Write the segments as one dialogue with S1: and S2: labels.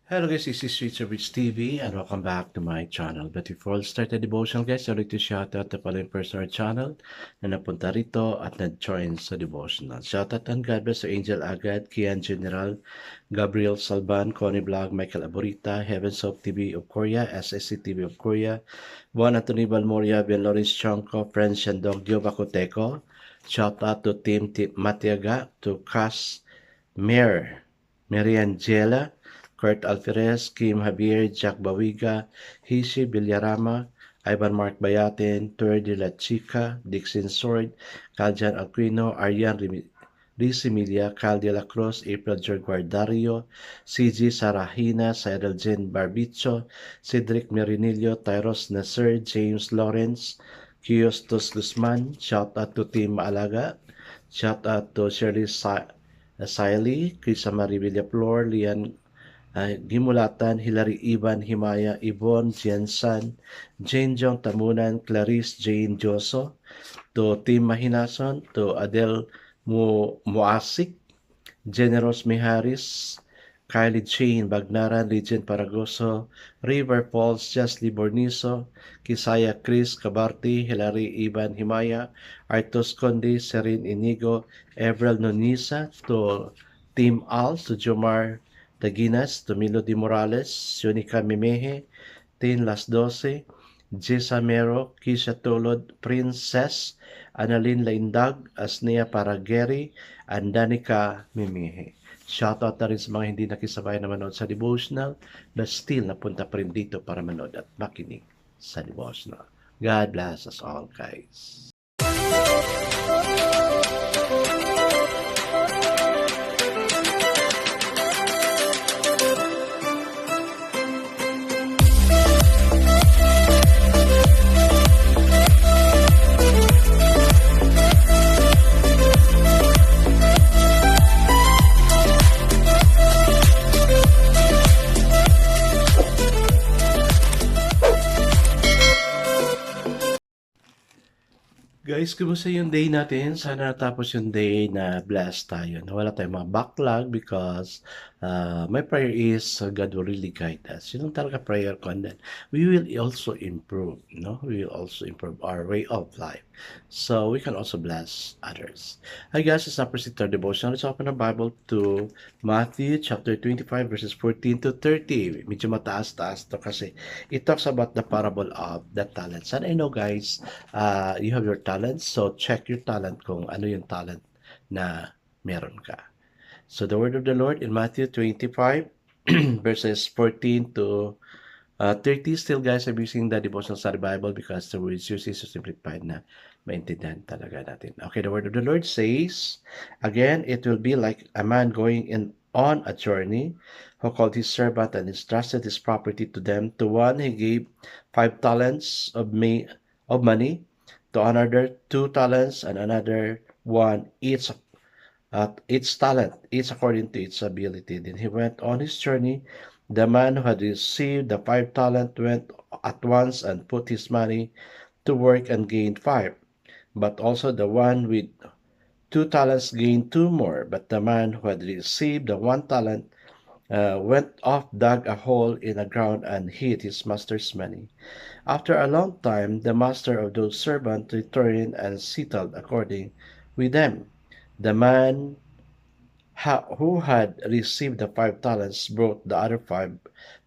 S1: Hello guys, this is Sweet Rich TV and welcome back to my channel. But before I start the devotion guys, I'd like to shout out the following person on our channel na napunta rito at nag-join sa devotional. Shout out and God bless to Angel Agad, Kian General, Gabriel Salban, Connie Vlog, Michael Aburita, Heavens of TV of Korea, SSC TV of Korea, Juan Antonio Balmoria, Ben Lawrence Chonko, French and Dogdio Bacoteco. Shout out to Team Matiaga, to Cass Mayor, Mariangela, Kurt Alferez, Kim Javier, Jack Bawiga, Hishi Villarama, Ivan Mark Bayatin, Tur de la Chica, Dixon Sword, Caljan Aquino, Aryan Rizimilia, Cal de la Cruz, April Guardario, CG Sarahina, Cyril Jen Barbicho, Cedric Merinillo, Tyros Nasser, James Lawrence, Kiostos Guzman, shout out to Team Alaga, shout out to Shirley Siley, Krisa Marie Villaflor, Lian Gimulatan, Hilary Ivan Himaya, Yvonne Jiansan, Jane Jong Tamunan, Clarice Jane Joso, to Tim Mahinason, to Adele Muasik, Generos Miharis, Kylie Jane Bagnaran, Legend Paragoso, River Falls, Jasly Borniso, Kisaya Chris Cabarti, Hilary Ivan Himaya, Artos Conde, Serin Inigo, Evrel Nonisa, to Team Al, to Jomar Daginas, to Melody Morales, Yunica Mimeje, Tin Las 12, Jessa Mero, Kisha Tolod, Princess, Annalyn Laindag, Asnea Parageri, and Danica Mimihe. Shoutout na rin sa mga hindi nakisabay na manood sa devotional but still napunta pa rin dito para manood at makinig sa devotional. God bless us all, guys. Guys, kumusta yung day natin? Sana natapos yung day na blessed tayo. Na wala tayong mga backlog because my prayer is God will really guide us. Yun ang talaga prayer ko. And then we will also improve, no? We will also improve our way of life. So we can also bless others. Hi guys, it's not proceed to our devotion. Let's open our Bible to Matthew chapter 25 verses 14 to 30. Medyo mataas-taas to kasi it talks about the parable of the talents. And I know guys, you have your talents, so check your talent kung ano yung talent na meron ka. So the word of the Lord in Matthew 25 verses 14 to 30. Still guys, I'm using the devotional study Bible because the words used is so simplified na maintindihan talaga natin. Okay, the word of the Lord says, again, it will be like a man going on a journey who called his servant and entrusted his property to them. To one he gave 5 talents of money, to another 2 talents, and another 1 each talent, each according to its ability. Then he went on his journey. The man who had received the 5 talents went at once and put his money to work and gained 5. But also the one with 2 talents gained 2 more. But the man who had received the 1 talent went off, dug a hole in the ground, and hid his master's money. After a long time, the master of those servants returned and settled according with them. The man who had received the 5 talents brought the other 5.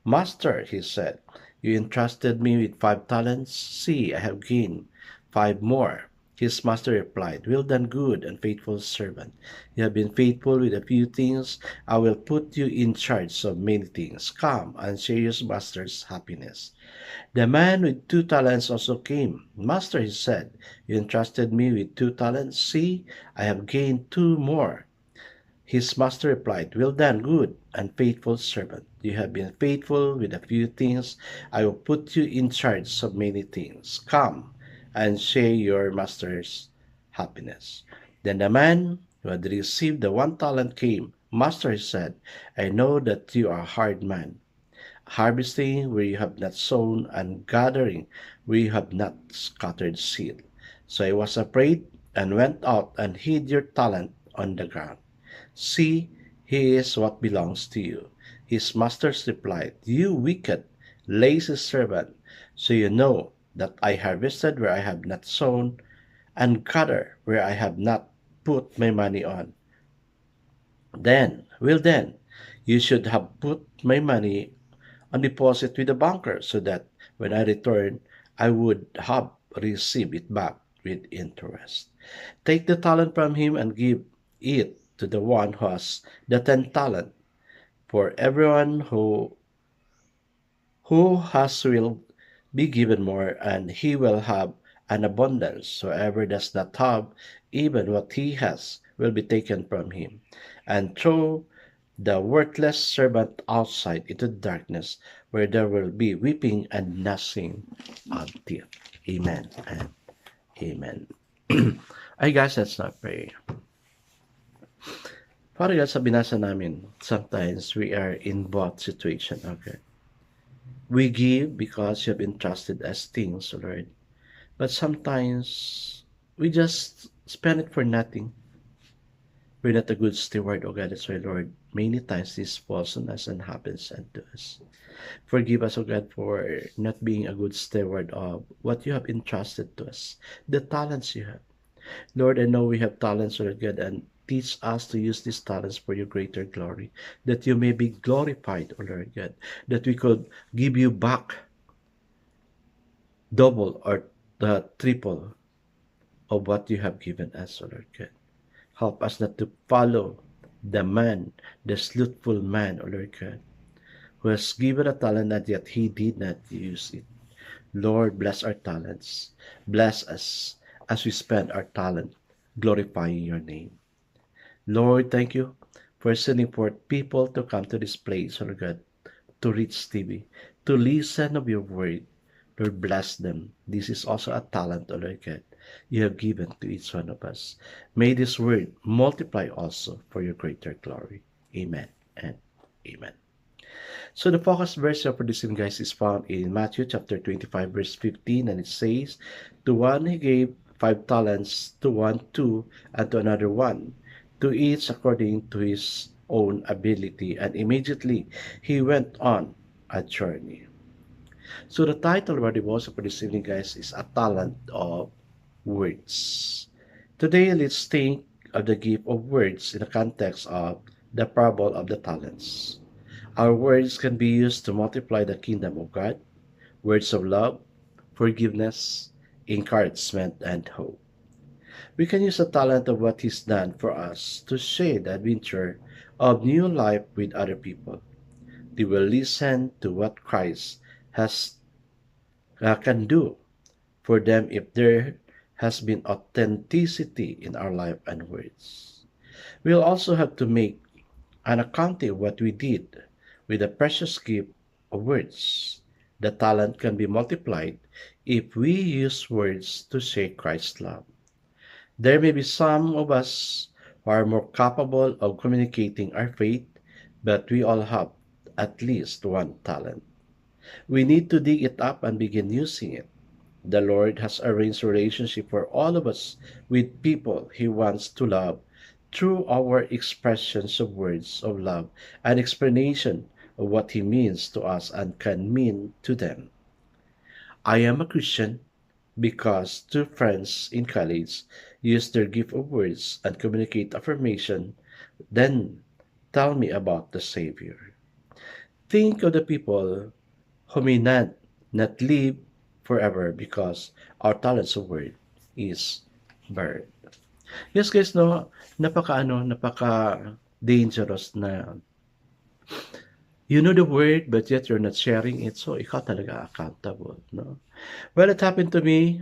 S1: Master, he said, you entrusted me with 5 talents. See, I have gained 5 more. His master replied, well done, good and faithful servant. You have been faithful with a few things. I will put you in charge of many things. Come and share your master's happiness. The man with 2 talents also came. Master, he said, you entrusted me with 2 talents. See, I have gained 2 more. His master replied, well done, good and faithful servant. You have been faithful with a few things. I will put you in charge of many things. Come and share your master's happiness. Then the man who had received the 1 talent came. Master, he said, I know that you are a hard man, harvesting where you have not sown and gathering where you have not scattered seed. So I was afraid and went out and hid your talent on the ground. See, He is what belongs to you. His masters replied, You wicked, lazy servant, so you know that I harvested where I have not sown, and gather where I have not put my money on. Then, you should have put my money on deposit with the banker so that when I return, I would have received it back with interest. Take the talent from him and give it to the one who has the 10 talent. For everyone who has will be given more, and he will have an abundance. Whoever does not have, even what he has will be taken from him. And throw the worthless servant outside into darkness, where there will be weeping and gnashing of teeth. Amen and amen. Ay guys, let's not pray. Father God, sa binasa namin, sometimes we are in both situation, okay? We give because you have entrusted us things, Lord. But sometimes we just spend it for nothing. We're not a good steward, O God. That's why, Lord, many times this falls on us and happens unto us. Forgive us, O God, for not being a good steward of what you have entrusted to us, the talents you have. Lord, I know we have talents, Lord God, and teach us to use these talents for your greater glory, that you may be glorified, O Lord God, that we could give you back double or the triple of what you have given us, O Lord God. Help us not to follow the man, the slothful man, O Lord God, who has given a talent and yet he did not use it. Lord, bless our talents. Bless us as we spend our talent glorifying your name. Lord, thank you for sending forth people to come to this place, Lord God, to reach TV, to listen of your word. Lord, bless them. This is also a talent, O Lord God, you have given to each one of us. May this word multiply also for your greater glory. Amen and amen. So the focus verse for this evening, guys, is found in Matthew chapter 25, verse 15, and it says, To one he gave 5 talents, to one 2, and to another 1, to each according to his own ability, and immediately he went on a journey. So the title of our devotion for this evening, guys, is A Talent of Words. Today, let's think of the gift of words in the context of the parable of the talents. Our words can be used to multiply the kingdom of God, words of love, forgiveness, encouragement, and hope. We can use the talent of what He's done for us to share the adventure of new life with other people. They will listen to what Christ has can do for them if there has been authenticity in our life and words. We'll also have to make an accounting of what we did with the precious gift of words. The talent can be multiplied if we use words to share Christ's love. There may be some of us who are more capable of communicating our faith, but we all have at least one talent. We need to dig it up and begin using it. The Lord has arranged a relationship for all of us with people He wants to love through our expressions of words of love and explanation of what He means to us and can mean to them. I am a Christian because 2 friends in college used their gift of words and communicate affirmation, then tell me about the Savior. Think of the people who may not live forever because our talents of word is buried. Yes guys, no, napaka dangerous na you know the word but yet you're not sharing it, so ikaw talaga accountable, no? Well, it happened to me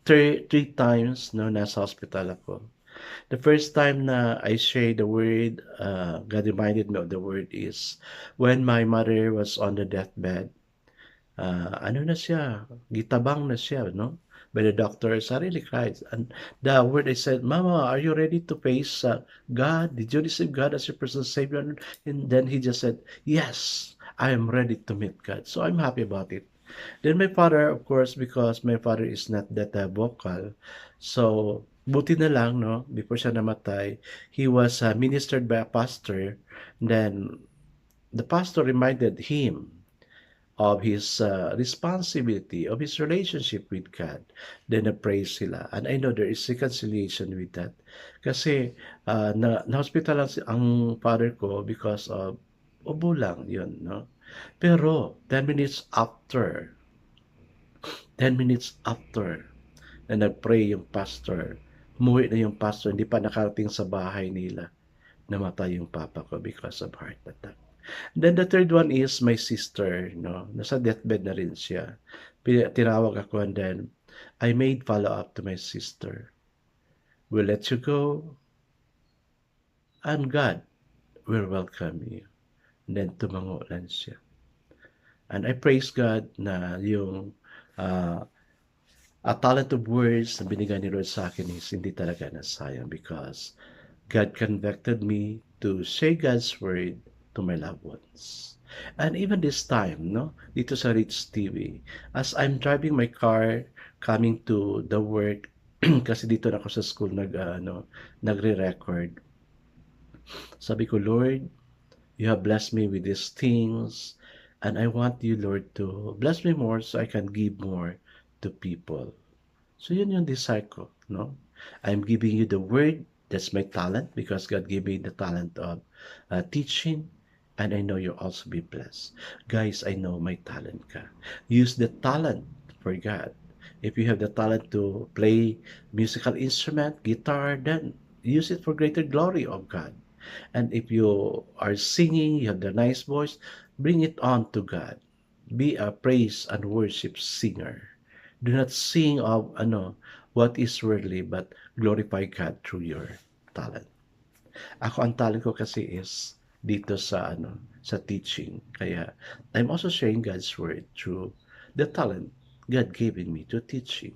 S1: three times, no, nasa hospital ako. The first time na I shared the word, God reminded me of the word is when my mother was on the deathbed. Ano na siya, gitabang na siya, no? By the doctors, I really cried. And the word I said, Mama, are you ready to face God? Did you receive God as your personal Savior? And then he just said, Yes, I am ready to meet God. So I'm happy about it. Then my father, of course, because my father is not that vocal, so Buti na lang 'no, before siya namatay, he was, ministered by a pastor. Then the pastor reminded him of his, responsibility, of his relationship with God. Then nag-pray sila, and I know there is reconciliation with that. Kasi, na-hospital lang ang father ko because of ubo lang, yun 'no. Pero 10 minutes after na nag-pray yung pastor, umuwi na yung pastor, hindi pa nakarating sa bahay nila, namatay yung papa ko because of heart attack. Then the third one is my sister, no? Nasa deathbed na rin siya. Tinawag ako, and then I made follow-up to my sister. We'll let you go, and God will welcome you. And then tumango lang siya. And I praise God na yung a talent of words na binigay ni Lord sa akin is hindi talaga nasayang, because God convicted me to say God's word to my loved ones. And even this time, no, dito sa Rich TV, as I'm driving my car coming to the work, kasi dito na ako sa school nagre-record. Sabi ko, Lord, you have blessed me with these things, and I want you, Lord, to bless me more so I can give more to people. So yun yung desire ko, no? I'm giving you the word. That's my talent, because God gave me the talent of teaching, and I know you'll also be blessed. Guys, I know my talent ka. Use the talent for God. If you have the talent to play musical instrument, guitar, then use it for greater glory of God. And if you are singing, you have the nice voice, bring it on to God. Be a praise and worship singer. Do not sing of what is worldly, but glorify God through your talent. Ako, ang talent ko kasi is dito sa teaching. Kaya I'm also sharing God's word through the talent God giving me to teaching.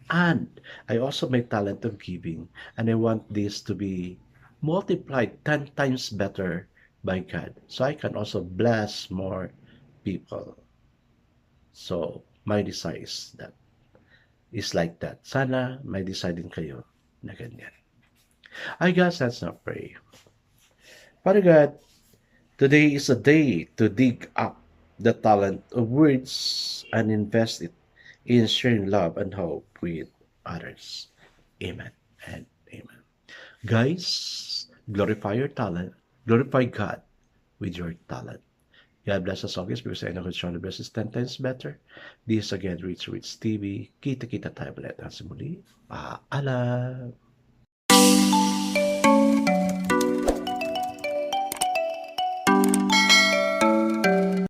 S1: And I also my talent of giving, and I want this to be multiplied 10 times better by God, so I can also bless more people. So my desire is like that. Sana may desire din kayo na ganyan. I guess let's not pray. Father God, today is a day to dig up the talent of words and invest it in sharing love and hope with others. Amen and amen. Guys, glorify your talent. Glorify God with your talent. God bless us always, because I know God's trying to bless us 10 times better. This again, Rich TV. Kita-kita tayo ulit. Hanggang sa muli. Paalam.